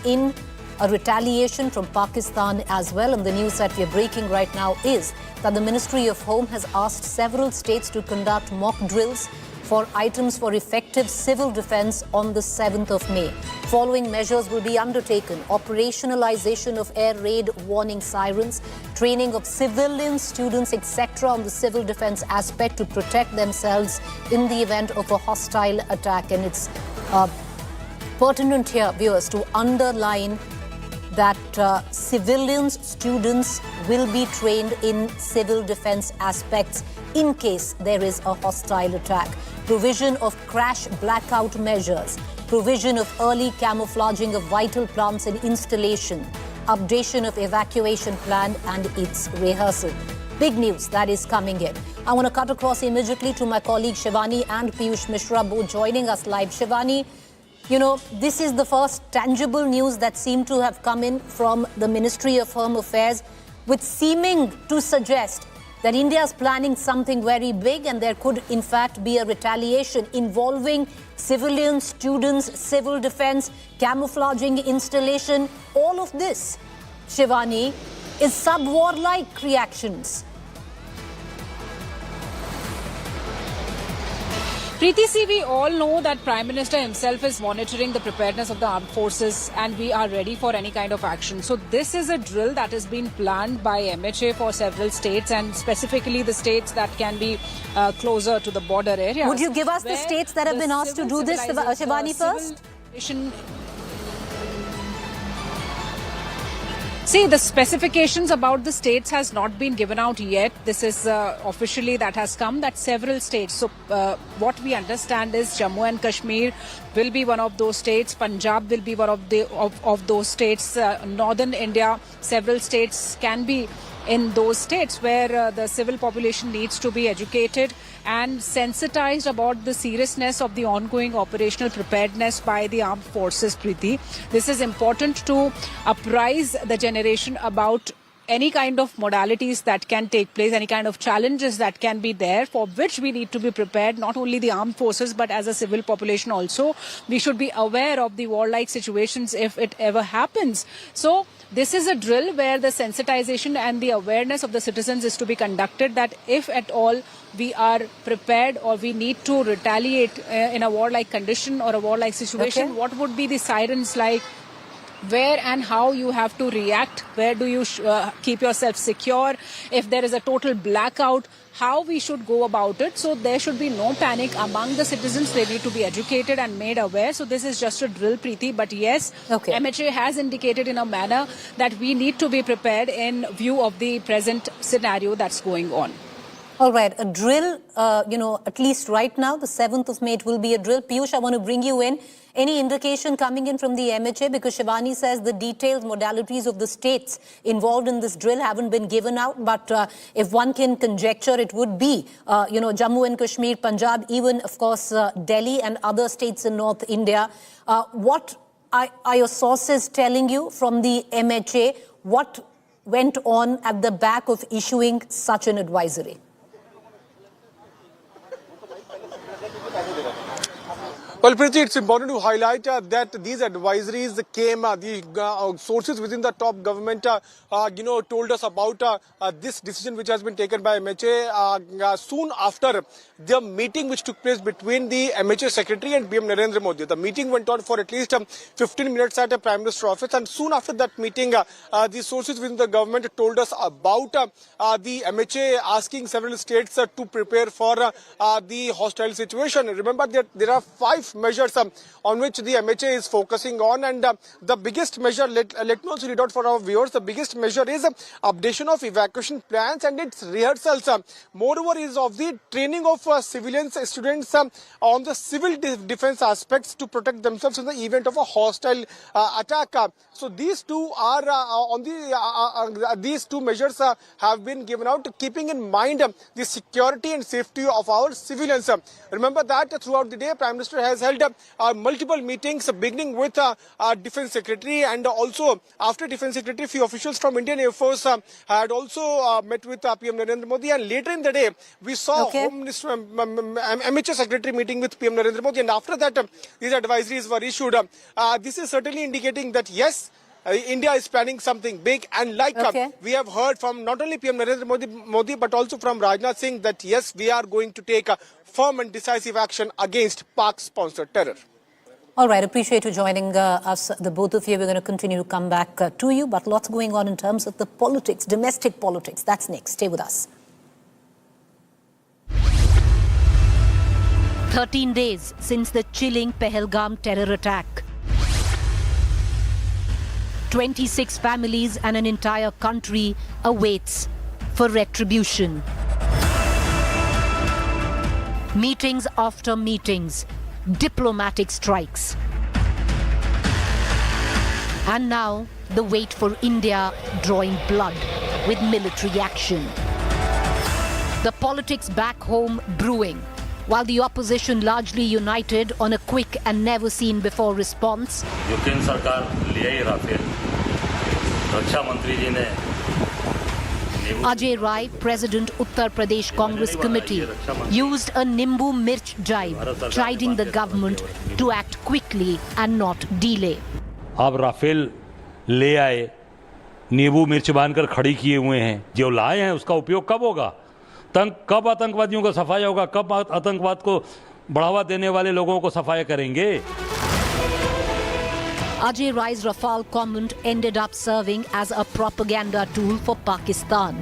in a retaliation from Pakistan as well. And the news that we are breaking right now is that the Ministry of Home has asked several states to conduct mock drills for items for effective civil defense on the 7th of May. Following measures will be undertaken: operationalization of air raid warning sirens, training of civilian students, etc. on the civil defense aspect to protect themselves in the event of a hostile attack. And it's pertinent here, viewers, to underline that civilians, students will be trained in civil defense aspects in case there is a hostile attack. Provision of crash blackout measures, provision of early camouflaging of vital plants and installation, updation of evacuation plan and its rehearsal. Big news that is coming in. I want to cut across immediately to my colleague Shivani and Piyush Mishra, both joining us live. Shivani, you know, this is the first tangible news that seemed to have come in from the Ministry of Home Affairs, with seeming to suggest that India is planning something very big and there could in fact be a retaliation involving civilians, students, civil defense, camouflaging installation. All of this, Shivani, is sub-war-like reactions. Preeti, see, we all know that Prime Minister himself is monitoring the preparedness of the armed forces and we are ready for any kind of action. So this is a drill that has been planned by MHA for several states and specifically the states that can be closer to the border areas. Would you give us the states that have been asked to do this, Shivani, first? See, the specifications about the states has not been given out yet. This is officially that has come, that several states. So what we understand is Jammu and Kashmir will be one of those states. Punjab will be one of those states. Northern India, several states can be in those states where the civil population needs to be educated and sensitized about the seriousness of the ongoing operational preparedness by the armed forces, Preeti. This is important to apprise the generation about any kind of modalities that can take place, any kind of challenges that can be there, for which we need to be prepared, not only the armed forces, but as a civil population also. We should be aware of the warlike situations if it ever happens. So this is a drill where the sensitization and the awareness of the citizens is to be conducted, that if at all we are prepared or we need to retaliate in a warlike condition or a warlike situation, what would be the sirens like? Where and how you have to react, where do you keep yourself secure, if there is a total blackout, how we should go about it. So there should be no panic among the citizens. They need to be educated and made aware. So this is just a drill, Preeti. But yes, MHA has indicated in a manner that we need to be prepared in view of the present scenario that's going on. All right, a drill, at least right now, the 7th of May, it will be a drill. Piyush, I want to bring you in. Any indication coming in from the MHA? Because Shivani says the detailed modalities of the states involved in this drill haven't been given out. But if one can conjecture, it would be, Jammu and Kashmir, Punjab, even, of course, Delhi and other states in North India. What are your sources telling you from the MHA? What went on at the back of issuing such an advisory? Well, Preeti, it's important to highlight that these advisories came, the sources within the top government, told us about this decision which has been taken by MHA soon after the meeting which took place between the MHA Secretary and PM Narendra Modi. The meeting went on for at least 15 minutes at the Prime Minister's office, and soon after that meeting, the sources within the government told us about the MHA asking several states to prepare for the hostile situation. Remember that there are 5 measures on which the MHA is focusing on, and the biggest measure, let me also read out for our viewers, the biggest measure is updation of evacuation plans and its rehearsals. Moreover, is of the training of civilians, students on the civil defense aspects to protect themselves in the event of a hostile attack. So these two are these two measures have been given out, keeping in mind the security and safety of our civilians. Remember that throughout the day, Prime Minister has has held multiple meetings, beginning with Defense Secretary, and also after Defense Secretary, few officials from Indian Air Force had also met with PM Narendra Modi, and later in the day, we saw Home Minister, MHA Secretary meeting with PM Narendra Modi, and after that, these advisories were issued. This is certainly indicating that yes, India is planning something big, and like we have heard from not only PM Narendra Modi but also from Rajnath Singh that yes, we are going to take a firm and decisive action against Pak-sponsored terror. All right, appreciate you joining us, the both of you. We're going to continue to come back to you, but lots going on in terms of the politics, domestic politics. That's next. Stay with us. 13 days since the chilling Pahalgam terror attack. 26 families and an entire country awaits for retribution. Meetings after meetings, diplomatic strikes. And now, the wait for India drawing blood with military action. The politics back home brewing, while the opposition largely united on a quick and never-seen-before response. Ukraine सरकार ले आई Rafale, रक्षा मंत्री जी ने Ajay Rai, President Uttar Pradesh Congress Committee, used a Nimbu Mirch jibe, chiding the government to act quickly and not delay. आप Rafale ले आए, नींबू मिर्च बांधकर खड़ी किए हुए हैं, जो लाए हैं उसका उपयोग कब होगा? कब आतंकवादियों को सफाया होगा? कब आतंकवाद को बढ़ावा देने वाले लोगों को सफाया करेंगे? Ajay Rai's Rafale comment ended up serving as a propaganda tool for Pakistan,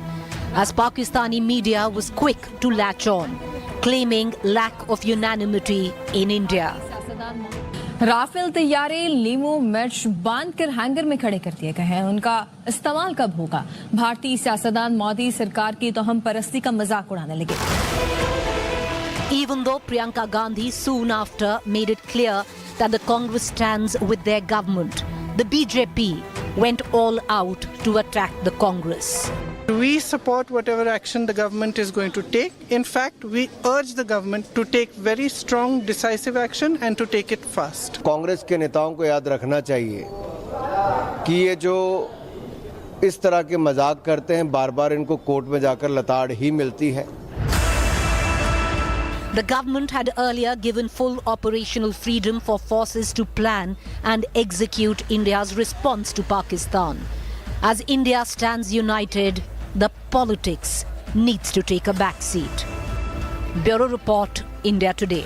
as Pakistani media was quick to latch on, claiming lack of unanimity in India. Rafale तैयारे लीमू मिर्च बांध कर हैंगर में खड़े कर दिए गए हैं। उनका इस्तेमाल कब होगा? भारतीय सियासतदान मोदी सरकार की तो हम परस्ती का मजाक उड़ाने लगे। Even though Priyanka Gandhi soon after made it clear that the Congress stands with their government, the BJP went all out to attack the Congress. We support whatever action the government is going to take. In fact, we urge the government to take very strong, decisive action and to take it fast. Congress के नेताओं को याद रखना चाहिए कि ये जो इस तरह के मजाक करते हैं, बार-बार इनको कोर्ट में जाकर लताड़ ही मिलती है। The government had earlier given full operational freedom for forces to plan and execute India's response to Pakistan. As India stands united, the politics needs to take a backseat. Bureau Report, India Today.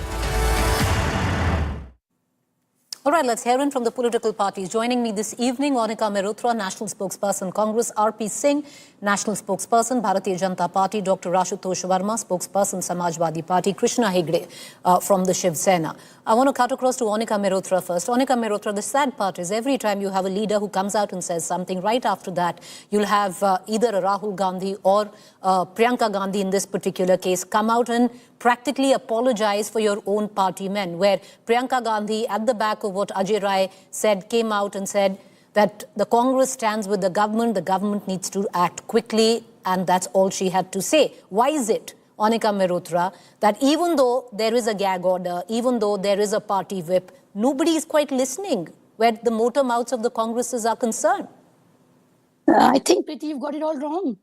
All right, let's hear in from the political parties. Joining me this evening, Monica Mehrotra, National Spokesperson, Congress; R.P. Singh, National Spokesperson, Bharatiya Janata Party; Dr. Ashutosh Verma, Spokesperson, Samwadi Party; Krishna Hegde from the Shiv Sena. I want to cut across to Monica Mehrotra first. Monica Mehrotra, the sad part is every time you have a leader who comes out and says something, right after that, you'll have either a Rahul Gandhi or Priyanka Gandhi in this particular case come out and practically apologize for your own party men, where Priyanka Gandhi, at the back of what Ajay Rai said, came out and said that the Congress stands with the government needs to act quickly, and that's all she had to say. Why is it, Monica Mehrotra, that even though there is a gag order, even though there is a party whip, nobody is quite listening where the motor mouths of the Congresses are concerned? I think, Preeti, you've got it all wrong.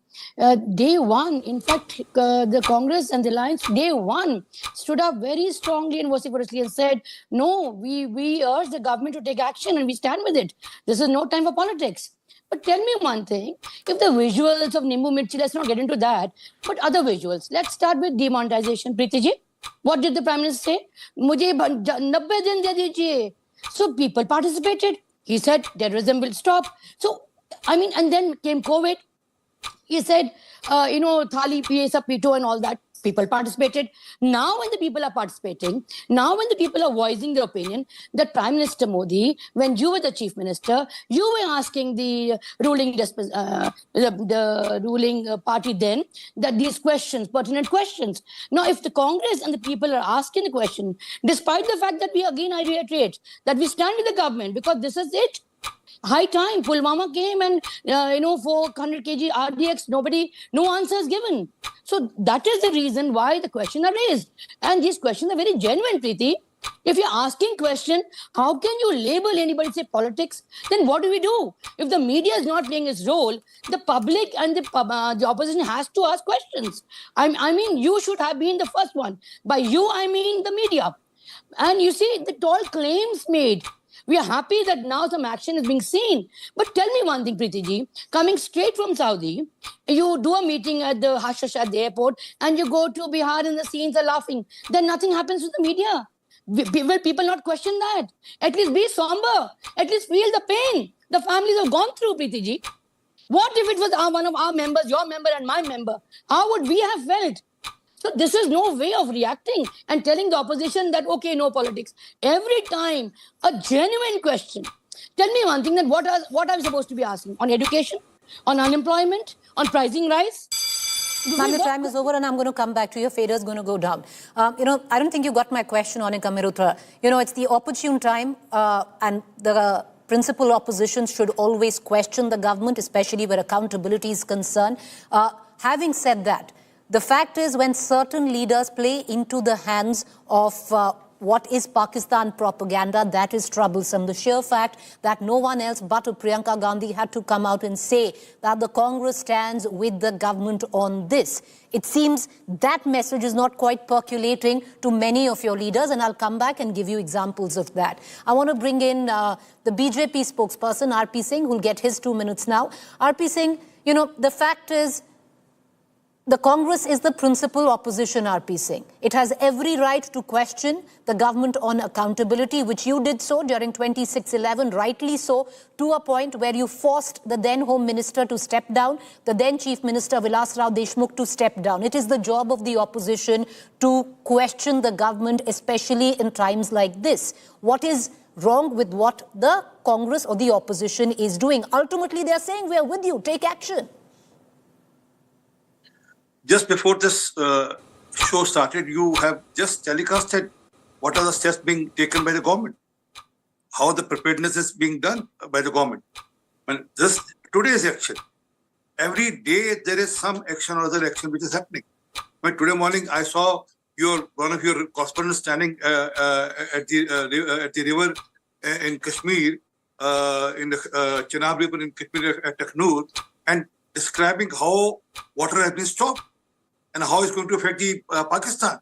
Day one, in fact, the Congress and the Alliance, day one, stood up very strongly and vociferously and said, no, we urge the government to take action and we stand with it. This is no time for politics. But tell me one thing, if the visuals of Nimbu Mirchi, let's not get into that, but other visuals. Let's start with demonetization. Preeti ji, what did the Prime Minister say? Mujhe 90 din de dijiye. So people participated. He said terrorism will stop. So, I mean, and then came COVID. He said, thali piye sab pito and all that. People participated. Now when the people are participating, now when the people are voicing their opinion, that Prime Minister Modi, when you were the Chief Minister, you were asking the ruling party then that these questions, pertinent questions. Now if the Congress and the people are asking the question, despite the fact that I reiterate, that we stand with the government because this is it. High time. Pulwama came and, 400 kg RDX, no answers given. So that is the reason why the questions are raised. And these questions are very genuine, Preeti. If you're asking question, how can you label anybody, say politics? Then what do we do? If the media is not playing its role, the public and the opposition has to ask questions. I mean, you should have been the first one. By you, I mean the media. And you see, the tall claims made. We are happy that now some action is being seen. But tell me one thing, Preeti ji, coming straight from Saudi, you do a meeting at the Hashash at the airport and you go to Bihar and the scenes are laughing. Then nothing happens with the media. Will people not question that? At least be somber. At least feel the pain the families have gone through, Preeti ji. What if it was one of our members, your member and my member? How would we have felt? So this is no way of reacting and telling the opposition that, okay, no politics. Every time, a genuine question. Tell me one thing, that what are we supposed to be asking? On education? On unemployment? On pricing rise? Ma'am, your time is over and I'm going to come back to you. Your fader is going to go down. I don't think you got my question on Ikamerutra. It's the opportune time and the principal opposition should always question the government, especially where accountability is concerned. Having said that, the fact is when certain leaders play into the hands of what is Pakistan propaganda, that is troublesome. The sheer fact that no one else but Priyanka Gandhi had to come out and say that the Congress stands with the government on this. It seems that message is not quite percolating to many of your leaders, and I'll come back and give you examples of that. I want to bring in the BJP spokesperson, RP Singh, who'll get his 2 minutes now. RP Singh, the fact is, the Congress is the principal opposition, RP Singh. It has every right to question the government on accountability, which you did so during 26/11, rightly so, to a point where you forced the then Home Minister to step down, the then Chief Minister Vilas Rao Deshmukh to step down. It is the job of the opposition to question the government, especially in times like this. What is wrong with what the Congress or the opposition is doing? Ultimately, they are saying, we are with you, take action. Just before this show started, you have just telecasted what are the steps being taken by the government, how the preparedness is being done by the government. And today's action, every day there is some action or other action which is happening. Today morning I saw one of your correspondents standing at the river in Kashmir, in the Chenab River in Kashmir at Taknoor, and describing how water has been stopped and how it's going to affect the Pakistan.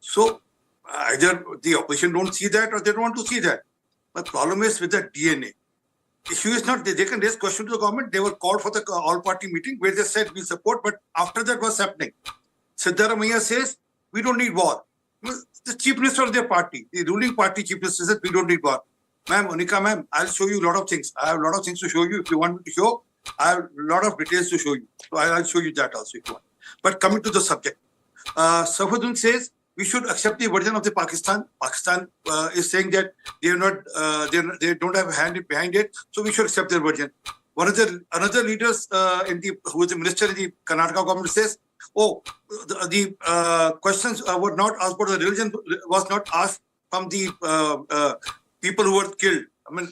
So either the opposition don't see that or they don't want to see that. The problem is with the DNA. Issue is not, they can raise question to the government. They were called for the all-party meeting where they said we support, but after that what's happening? Siddaramaiah says, we don't need war. The Chief Minister of their party, the ruling party Chief Minister says, we don't need war. Ma'am, Monica ma'am, I'll show you a lot of things. I have a lot of things to show you. If you want me to show, I have a lot of details to show you. So I'll show you that also if you want. But coming to the subject, Safaduddin says we should accept the version of the Pakistan. Pakistan is saying that they are not, they don't have a hand behind it, so we should accept their version. Another leaders who is the minister in the Karnataka government says, oh, the questions were not asked, but the religion was not asked from the people who were killed. I mean,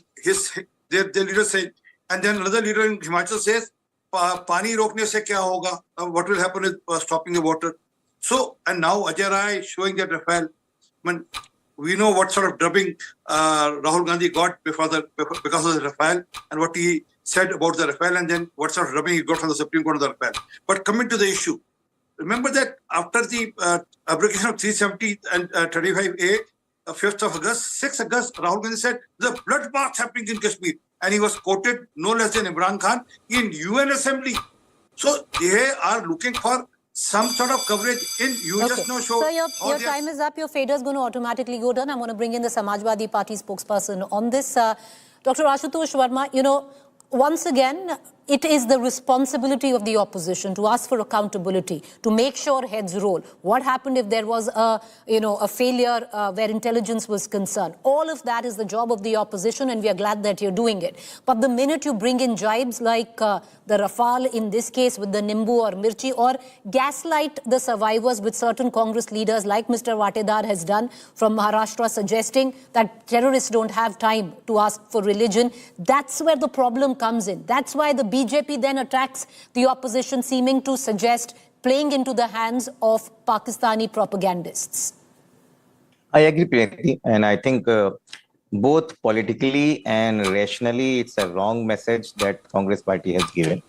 their leader said, and then another leader in Himachal says, Pani rokne se kya hoga? What will happen with stopping the water? So, and now Ajay Rai showing that Rafale. I mean, we know what sort of drubbing Rahul Gandhi got because of the Rafale and what he said about the Rafale, and then what sort of drubbing he got from the Supreme Court of the Rafale. But coming to the issue, remember that after the abrogation of 370 and 35A, 5th of August, 6th August, Rahul Gandhi said, the bloodbath happening in Kashmir. And he was quoted no less than Imran Khan in UN Assembly. So they are looking for some sort of coverage in just no show. So your time is up. Your fader is going to automatically go down. I'm going to bring in the Samajwadi Party spokesperson on this. Dr. Ashutosh Verma, once again, it is the responsibility of the opposition to ask for accountability, to make sure heads roll. What happened if there was a failure where intelligence was concerned? All of that is the job of the opposition, and we are glad that you're doing it. But the minute you bring in jibes like the Rafale in this case with the Nimbu or Mirchi, or gaslight the survivors with certain Congress leaders like Mr. Watedar has done from Maharashtra, suggesting that terrorists don't have time to ask for religion, that's where the problem comes in. That's why the BJP then attacks the opposition, seeming to suggest playing into the hands of Pakistani propagandists. I agree, Preeti, and I think both politically and rationally, it's a wrong message that Congress Party has given.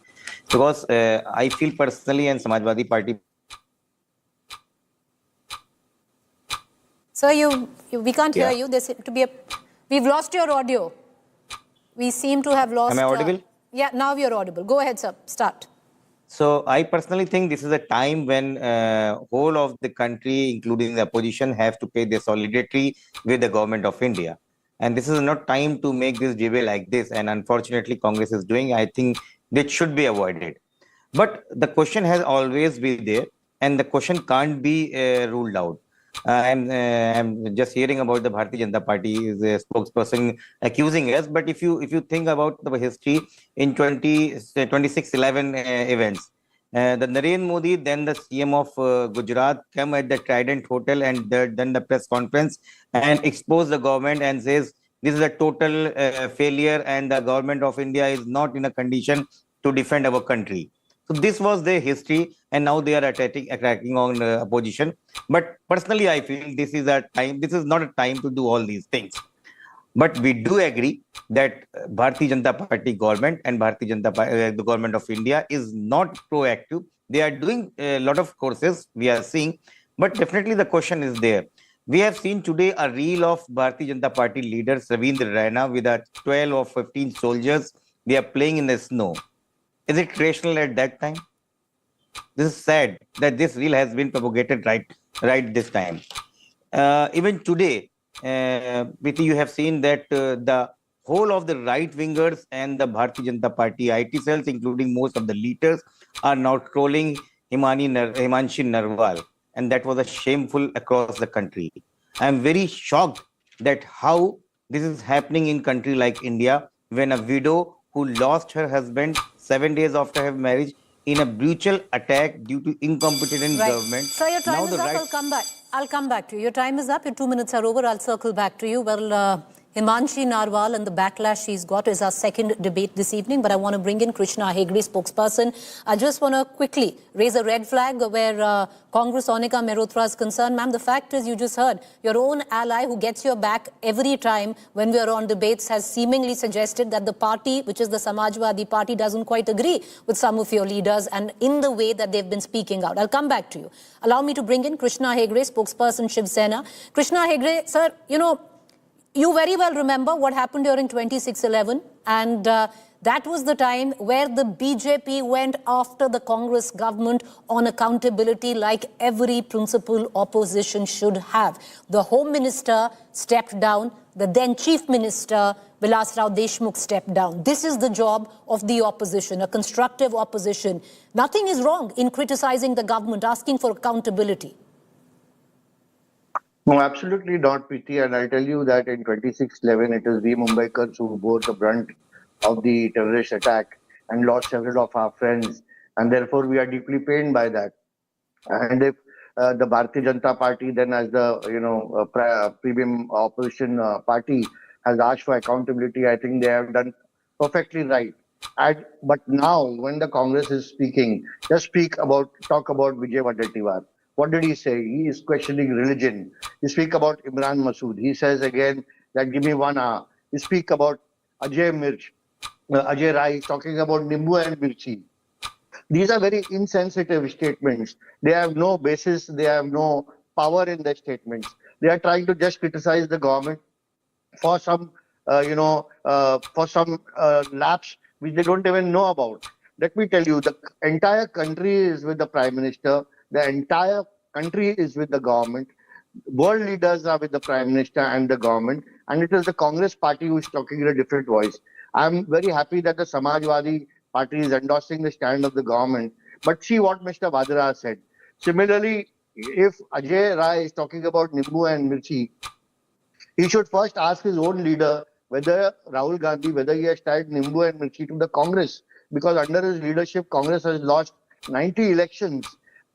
Because I feel personally, and Samajwadi Party. Sir, we can't hear Yeah. you. There seem to be we've lost your audio. We seem to have lost. Am I audible? Yeah, now you're audible. Go ahead, sir. Start. So I personally think this is a time when whole of the country, including the opposition, have to pay their solidarity with the government of India. And this is not time to make this debate like this. And unfortunately, Congress is doing. I think this should be avoided. But the question has always been there, and the question can't be ruled out. I'm just hearing about the Bharatiya Janata Party is a spokesperson accusing us. But if you think about the history in 2611 events, the Narendra Modi, then the CM of Gujarat, came at the Trident Hotel and done the press conference and exposed the government and says this is a total failure and the government of India is not in a condition to defend our country. So this was their history, and now they are attacking on opposition. But personally, I feel this is a time. This is not a time to do all these things. But we do agree that Bharatiya Janata Party government and the government of India is not proactive. They are doing a lot of courses we are seeing, but definitely the question is there. We have seen today a reel of Bharatiya Janata Party leaders Ravindra Raina with 12 or 15 soldiers. They are playing in the snow. Is it rational at that time? This is sad that this reel has been propagated right this time. Even today, Preeti, you have seen that the whole of the right wingers and the Bharatiya Janata Party IT cells, including most of the leaders, are now trolling Himanshi Narwal, and that was a shameful across the country. I am very shocked that how this is happening in country like India, when a widow who lost her husband 7 days after her marriage in a brutal attack due to incompetent government. Sir, your time is up. I'll come back to you. Your time is up. Your 2 minutes are over. I'll circle back to you. Well, Himanshi Narwal and the backlash she's got is our second debate this evening, but I want to bring in Krishna Hegde, spokesperson. I just want to quickly raise a red flag where Congress Onika Mehrotra is concerned. Ma'am, the fact is you just heard your own ally who gets your back every time when we are on debates has seemingly suggested that the party, which is the Samajwadi Party, doesn't quite agree with some of your leaders and in the way that they've been speaking out. I'll come back to you. Allow me to bring in Krishna Hegde, spokesperson Shiv Sena. Krishna Hegde, sir, you very well remember what happened during 2611, and that was the time where the BJP went after the Congress government on accountability like every principal opposition should have. The Home Minister stepped down, the then Chief Minister Vilas Rao Deshmukh stepped down. This is the job of the opposition, a constructive opposition. Nothing is wrong in criticizing the government, asking for accountability. No, absolutely not, Preeti. And I'll tell you that in 2611, it is we Mumbaikars who bore the brunt of the terrorist attack and lost several of our friends. And therefore, we are deeply pained by that. And if the Bharatiya Janata Party, then as the premium opposition party, has asked for accountability, I think they have done perfectly right. But now, when the Congress is speaking, talk about Vijay Wadetiwar. What did he say? He is questioning religion. You speak about Imran Masood. He says again that give me 1 hour. You speak about Ajay Rai talking about Nimbu and Mirchi. These are very insensitive statements. They have no basis. They have no power in their statements. They are trying to just criticize the government for some, lapse which they don't even know about. Let me tell you, the entire country is with the Prime Minister. The entire country is with the government. World leaders are with the Prime Minister and the government. And it is the Congress party who is talking in a different voice. I'm very happy that the Samajwadi Party is endorsing the stand of the government. But see what Mr. Vadra said. Similarly, if Ajay Rai is talking about Nimbu and Mirchi, he should first ask his own leader whether Rahul Gandhi, whether he has tied Nimbu and Mirchi to the Congress. Because under his leadership, Congress has lost 90 elections.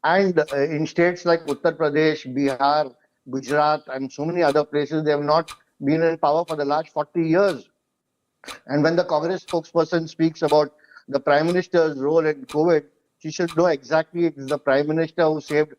And in states like Uttar Pradesh, Bihar, Gujarat, and so many other places, they have not been in power for the last 40 years. And when the Congress spokesperson speaks about the Prime Minister's role in COVID, she should know exactly it is the Prime Minister who saved